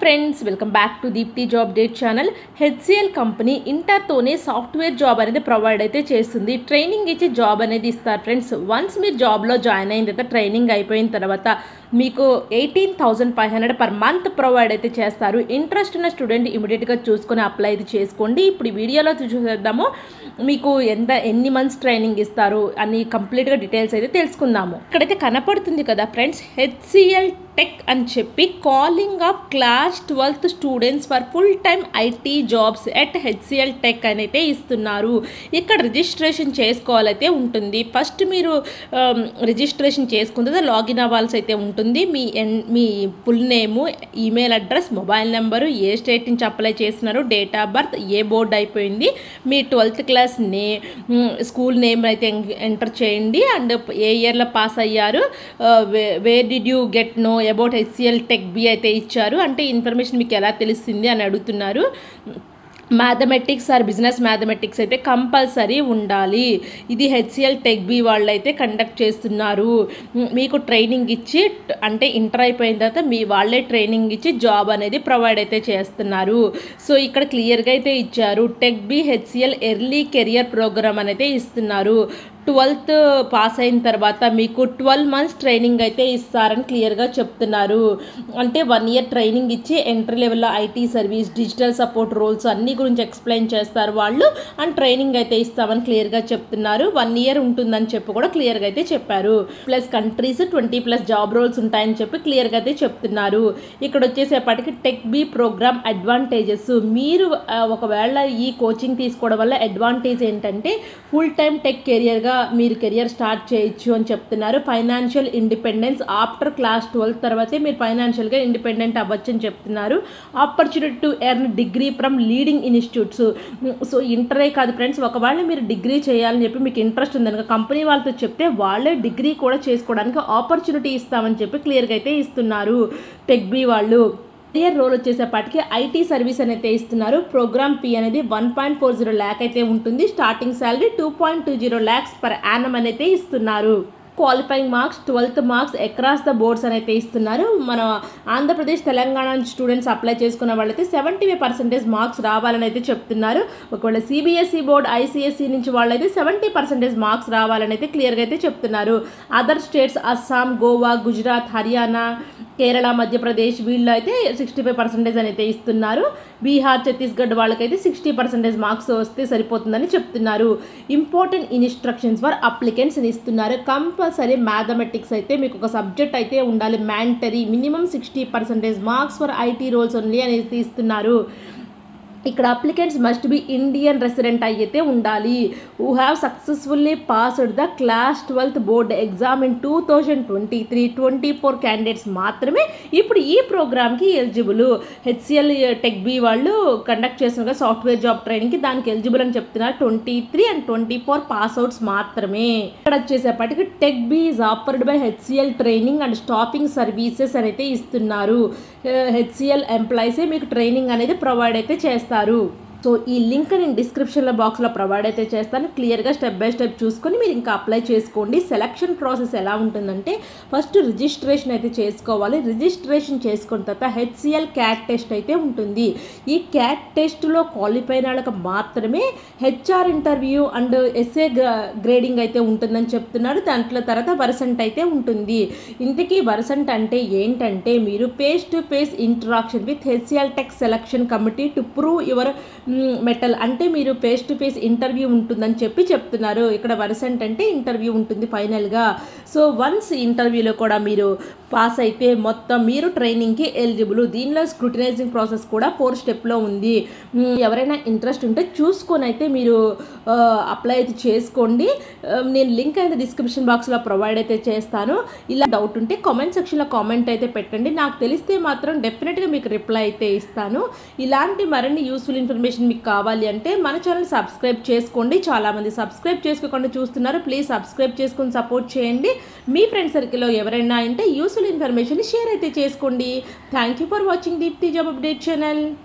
Friends, welcome back to Deepti job update channel. HCL company ఇంటర్తోనే software job అనేది provide అయితే చేస్తుంది. ట్రైనింగ్ ఇచ్చి జాబ్ అనేది ఇస్తారు ఫ్రెండ్స్. వన్స్ మీరు జాబ్లో జాయిన్ అయిన తర్వాత ట్రైనింగ్ అయిపోయిన తర్వాత మీకు 18,500 పర్ మంత్ ప్రొవైడ్ అయితే చేస్తారు. ఇంట్రెస్ట్ ఉన్న స్టూడెంట్ ఇమీడియట్గా చూసుకొని అప్లై అయితే చేసుకోండి. ఇప్పుడు ఈ వీడియోలో చూసేద్దాము మీకు ఎన్ని మంత్స్ ట్రైనింగ్ ఇస్తారు అని కంప్లీట్గా డీటెయిల్స్ అయితే తెలుసుకుందాము. ఇక్కడైతే కనపడుతుంది కదా ఫ్రెండ్స్, హెచ్సిఎల్ టెక్ అని చెప్పి calling of class 12th students for full time IT jobs at HCl tech అని అయితే ఇస్తున్నారు. ఇక్కడ రిజిస్ట్రేషన్ చేసుకోవాలైతే ఉంటుంది. ఫస్ట్ మీరు రిజిస్ట్రేషన్ చేసుకున్న తర్వాత లాగిన్ అవ్వాల్సి అయితే ఉంటుంది. మీ full name, email address, mobile number, ఏ స్టేట్ నుంచి అప్లై చేస్తున్నారు, డేట్ ఆఫ్ బర్త్, ఏ బోర్డు అయిపోయింది, మీ 12th క్లాస్ స్కూల్ నేమ్ అయితే ఎంటర్ చేయండి. అండ్ ఏ ఇయర్లో పాస్ అయ్యారు, where did you get know about HCL tech B అయితే ఇచ్చారు. అంటే ఇన్ఫర్మేషన్ మీకు ఎలా తెలుస్తుంది అని అడుగుతున్నారు. మ్యాథమెటిక్స్ ఆర్ బిజినెస్ మ్యాథమెటిక్స్ అయితే కంపల్సరీ ఉండాలి. ఇది హెచ్సిఎల్ టెక్ బి వాళ్ళు అయితే కండక్ట్ చేస్తున్నారు. మీకు ట్రైనింగ్ ఇచ్చి, అంటే ఇంటర్ అయిపోయిన తర్వాత వాళ్ళే ట్రైనింగ్ ఇచ్చి జాబ్ అనేది ప్రొవైడ్ అయితే చేస్తున్నారు. సో ఇక్కడ క్లియర్గా అయితే ఇచ్చారు. TechBee HCL early career program అనేది ఇస్తున్నారు. 12th పాస్ అయిన తర్వాత మీకు 12 months ట్రైనింగ్ అయితే ఇస్తారని క్లియర్గా చెప్తున్నారు. అంటే 1 year ట్రైనింగ్ ఇచ్చి ఎంట్రీ లెవెల్లో IT service, digital support roles అన్నీ గురించి ఎక్స్ప్లెయిన్ చేస్తారు వాళ్ళు. అండ్ ట్రైనింగ్ అయితే ఇస్తామని క్లియర్గా చెప్తున్నారు. 1 year ఉంటుందని చెప్పి కూడా క్లియర్గా అయితే చెప్పారు. ప్లస్ కంట్రీస్ 20+ జాబ్ రోల్స్ ఉంటాయని చెప్పి క్లియర్గా అయితే చెప్తున్నారు. ఇక్కడ వచ్చేసేపటికి టెక్ బి ప్రోగ్రామ్ అడ్వాంటేజెస్, మీరు ఒకవేళ ఈ కోచింగ్ తీసుకోవడం వల్ల అడ్వాంటేజ్ ఏంటంటే ఫుల్ టైమ్ టెక్ కెరియర్గా మీరు కెరియర్ స్టార్ట్ చేయొచ్చు అని చెప్తున్నారు. ఫైనాన్షియల్ ఇండిపెండెన్స్ ఆఫ్టర్ క్లాస్ 12 తర్వాతే మీరు ఫైనాన్షియల్గా ఇండిపెండెంట్ అవ్వచ్చు అని చెప్తున్నారు. Opportunity to earn degree from leading institutes. So ఇంటరే కాదు ఫ్రెండ్స్, ఒకవేళ మీరు డిగ్రీ చేయాలని చెప్పి మీకు ఇంట్రెస్ట్ ఉందనుక కంపెనీ వాళ్ళతో చెప్తే వాళ్ళే డిగ్రీ కూడా చేసుకోవడానికి ఆపర్చునిటీ ఇస్తామని చెప్పి క్లియర్గా అయితే ఇస్తున్నారు టెక్ బి వాళ్ళు. కెరియర్ రోల్ వచ్చేసేపటికి ఐటీ సర్వీస్ అనేది ఇస్తున్నారు. ప్రోగ్రామ్ ఫీ అనేది 1.40 lakh అయితే ఉంటుంది. Starting salary 2.20 lakhs per annum అనేది ఇస్తున్నారు. Qualifying marks 12th marks across the boards అయితే ఇస్తున్నారు. మన ఆంధ్రప్రదేశ్, తెలంగాణ స్టూడెంట్స్ అప్లై చేసుకున్న వాళ్ళైతే 75% మార్క్స్ రావాలని అయితే చెప్తున్నారు. ఒకవేళ సిబిఎస్ఈ బోర్డ్, ఐసిఎస్ఈ నుంచి వాళ్ళైతే 70% మార్క్స్ రావాలని అయితే క్లియర్గా అయితే చెప్తున్నారు. అదర్ స్టేట్స్ అస్సాం, గోవా, గుజరాత్, హర్యానా, కేరళ, మధ్యప్రదేశ్ వీళ్ళు అయితే 65% అయితే ఇస్తున్నారు. బీహార్, ఛత్తీస్గఢ్ వాళ్ళకైతే 60% మార్క్స్ వస్తే సరిపోతుందని చెప్తున్నారు. ఇంపార్టెంట్ ఇన్స్ట్రక్షన్స్ ఫర్ అప్లికెంట్స్ ఇస్తున్నారు. కంపల్సరీ మ్యాథమెటిక్స్ అయితే మీకు ఒక సబ్జెక్ట్ అయితే ఉండాలి, mandatory. Minimum 60% marks for IT roles only అనేది ఇస్తున్నారు. ఇక్కడ applicants must be Indian resident అయితే ఉండాలి. Who have successfully passed the class 12th board exam in 2023-24 candidates మాత్రమే ఇప్పుడు ఈ ప్రోగ్రామ్కి ఎలిజిబుల్. హెచ్సిఎల్ టెక్ బి వాళ్ళు కండక్ట్ చేస్తున్న సాఫ్ట్వేర్ జాబ్ ట్రైనింగ్కి దానికి ఎలిజిబుల్ అని చెప్తున్నారు. 23 and 24 పాస్అవుట్స్ మాత్రమే. ఇక్కడ వచ్చేసేపటికి tech B is offered by HCL training and staffing services అయితే ఇస్తున్నారు. హెచ్సిఎల్ ఎంప్లాయీసే మీకు ట్రైనింగ్ అనేది ప్రొవైడ్ అయితే చేస్తారు. సో ఈ లింక్ నేను డిస్క్రిప్షన్లో బాక్స్లో ప్రొవైడ్ అయితే చేస్తాను. క్లియర్గా స్టెప్ బై స్టెప్ చూసుకొని మీరు ఇంకా అప్లై చేసుకోండి. సెలక్షన్ ప్రాసెస్ ఎలా ఉంటుందంటే ఫస్ట్ రిజిస్ట్రేషన్ అయితే చేసుకోవాలి. రిజిస్ట్రేషన్ చేసుకున్న తర్వాత హెచ్సిఎల్ క్యాట్ టెస్ట్ అయితే ఉంటుంది. ఈ క్యాట్ టెస్ట్లో క్వాలిఫై అయిన వాళ్ళకి మాత్రమే HR interview and SA grading అయితే ఉంటుందని చెప్తున్నారు. దాంట్లో తర్వాత వర్సెంట్ అయితే ఉంటుంది. ఇంతకీ వర్సెంట్ అంటే ఏంటంటే మీరు face to face interaction with HCl tech selection committee to prove your metal. అంటే మీరు ఫేస్ టు ఫేస్ ఇంటర్వ్యూ ఉంటుందని చెప్పి చెప్తున్నారు. ఇక్కడ వర్సెంట్ అంటే ఇంటర్వ్యూ ఉంటుంది ఫైనల్గా. సో వన్స్ ఇంటర్వ్యూలో కూడా మీరు పాస్ అయితే మొత్తం మీరు ట్రైనింగ్కి ఎలిజిబుల్. దీనిలో స్క్రూటినైజింగ్ ప్రాసెస్ కూడా 4 స్టెప్లో ఉంది. ఎవరైనా ఇంట్రెస్ట్ ఉంటే చూసుకొని అయితే మీరు అప్లై అయితే చేసుకోండి. నేను లింక్ అయితే డిస్క్రిప్షన్ బాక్స్లో ప్రొవైడ్ అయితే చేస్తాను. ఇలా డౌట్ ఉంటే కామెంట్ సెక్షన్లో కామెంట్ అయితే పెట్టండి. నాకు తెలిస్తే మాత్రం డెఫినెట్గా మీకు రిప్లై అయితే ఇస్తాను. ఇలాంటి మరిన్ని యూస్ఫుల్ ఇన్ఫర్మేషన్ మీకు కావాలి అంటే మన ఛానల్ సబ్స్క్రైబ్ చేసుకోండి. చాలామంది సబ్స్క్రైబ్ చేసుకోకుండా చూస్తున్నారు. ప్లీజ్ సబ్స్క్రైబ్ చేసుకుని సపోర్ట్ చేయండి. మీ ఫ్రెండ్ సర్కిల్లో ఎవరైనా అంటే యూస్ఫుల్ ఇన్ఫర్మేషన్ షేర్ అయితే చేసుకోండి. Thank you for watching Deepti job update channel.